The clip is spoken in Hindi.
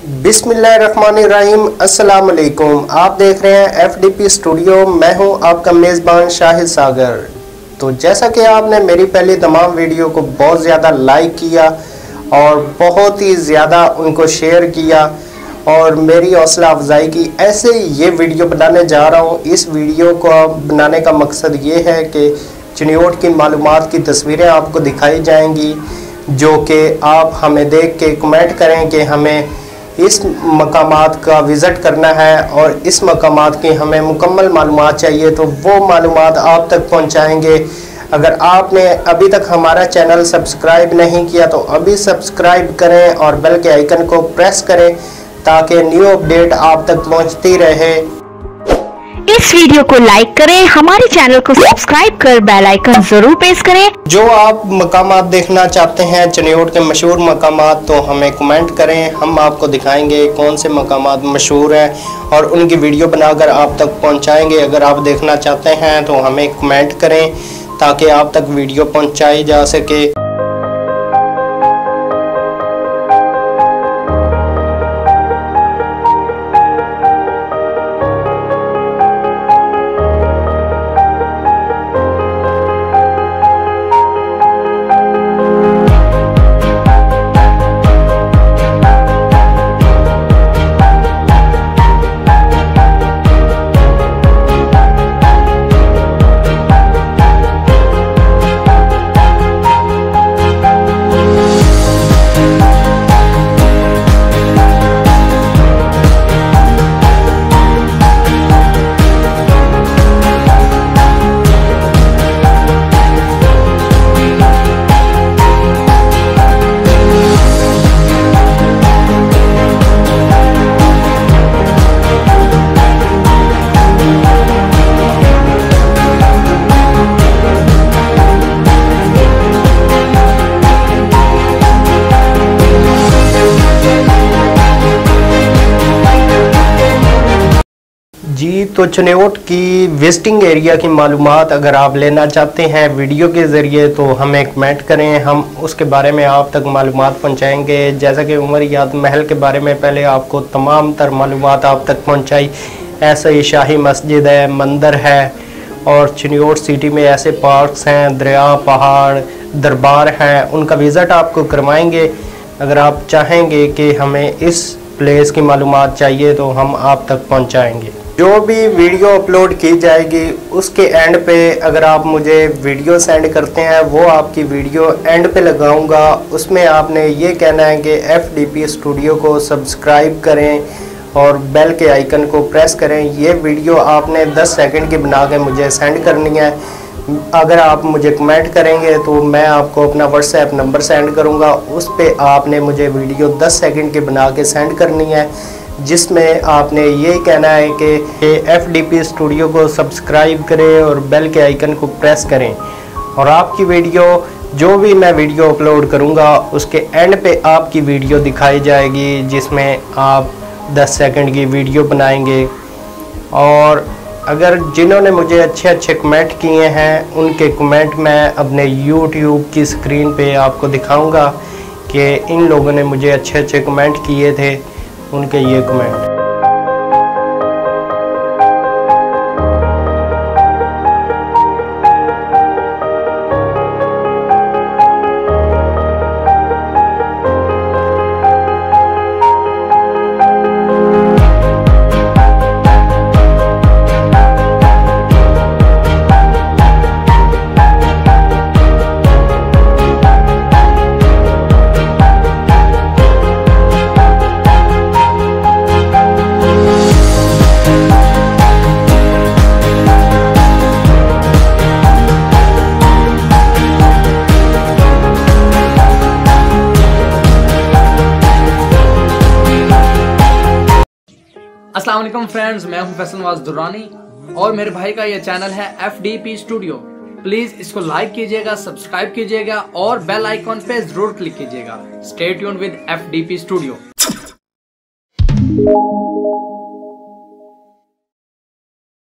बिस्मिल्लाहिर्रहमानिर्रहीम। अस्सलाम वालेकुम। आप देख रहे हैं FDP स्टूडियो। मैं हूं आपका मेज़बान शाहिद सागर। तो जैसा कि आपने मेरी पहली तमाम वीडियो को बहुत ज़्यादा लाइक किया और बहुत ही ज़्यादा उनको शेयर किया और मेरी हौसला अफजाई की, ऐसे ये वीडियो बनाने जा रहा हूं। इस वीडियो को बनाने का मकसद ये है कि चिन्योट की मालूमात की तस्वीरें आपको दिखाई जाएंगी, जो कि आप हमें देख के कमेंट करें कि हमें इस मकामात का विज़िट करना है और इस मकामात की हमें मुकम्मल मालूमात चाहिए, तो वो मालूमात आप तक पहुंचाएंगे। अगर आपने अभी तक हमारा चैनल सब्सक्राइब नहीं किया तो अभी सब्सक्राइब करें और बेल के आइकन को प्रेस करें ताकि न्यू अपडेट आप तक पहुंचती रहे। इस वीडियो को लाइक करें, हमारे चैनल को सब्सक्राइब कर बेल आइकन जरूर प्रेस करें। जो आप मकामात देखना चाहते हैं, चिन्योट के मशहूर मकामात, तो हमें कमेंट करें, हम आपको दिखाएंगे कौन से मकामात मशहूर हैं और उनकी वीडियो बनाकर आप तक पहुंचाएंगे। अगर आप देखना चाहते हैं तो हमें कमेंट करें ताकि आप तक वीडियो पहुंचाई जा सके। जी, तो चिन्योट की विजिटिंग एरिया की मालूमात अगर आप लेना चाहते हैं वीडियो के ज़रिए तो हमें कमेंट करें, हम उसके बारे में आप तक मालूमात पहुंचाएंगे। जैसा कि उमर याद महल के बारे में पहले आपको तमाम तर मालूमात आप तक पहुंचाई, ऐसा ही शाही मस्जिद है, मंदिर है और चिन्योट सिटी में ऐसे पार्क्स हैं, दरिया, पहाड़, दरबार हैं, उनका विज़िट आपको करवाएंगे। अगर आप चाहेंगे कि हमें इस प्लेस की मालूमात चाहिए तो हम आप तक पहुंचाएंगे। जो भी वीडियो अपलोड की जाएगी उसके एंड पे अगर आप मुझे वीडियो सेंड करते हैं, वो आपकी वीडियो एंड पे लगाऊंगा। उसमें आपने ये कहना है कि FDP स्टूडियो को सब्सक्राइब करें और बेल के आइकन को प्रेस करें। ये वीडियो आपने 10 सेकंड की बना के मुझे सेंड करनी है। अगर आप मुझे कमेंट करेंगे तो मैं आपको अपना WhatsApp नंबर सेंड करूँगा, उस पर आपने मुझे वीडियो 10 सेकंड की बना के सेंड करनी है, जिसमें आपने ये कहना है कि FDP स्टूडियो को सब्सक्राइब करें और बेल के आइकन को प्रेस करें। और आपकी वीडियो, जो भी मैं वीडियो अपलोड करूंगा, उसके एंड पे आपकी वीडियो दिखाई जाएगी जिसमें आप 10 सेकंड की वीडियो बनाएंगे। और अगर जिन्होंने मुझे अच्छे कमेंट किए हैं उनके कमेंट मैं अपने YouTube की स्क्रीन पे आपको दिखाऊंगा कि इन लोगों ने मुझे अच्छे कमेंट किए थे, उनके ये कमेंट। अस्सलाम वालेकुम फ्रेंड्स, मैं हूं फैसल नवाज दुर्रानी और मेरे भाई का ये चैनल है FDP स्टूडियो। प्लीज इसको लाइक कीजिएगा, सब्सक्राइब कीजिएगा और बेल आइकॉन पे जरूर क्लिक कीजिएगा। Stay tuned with FDP studio.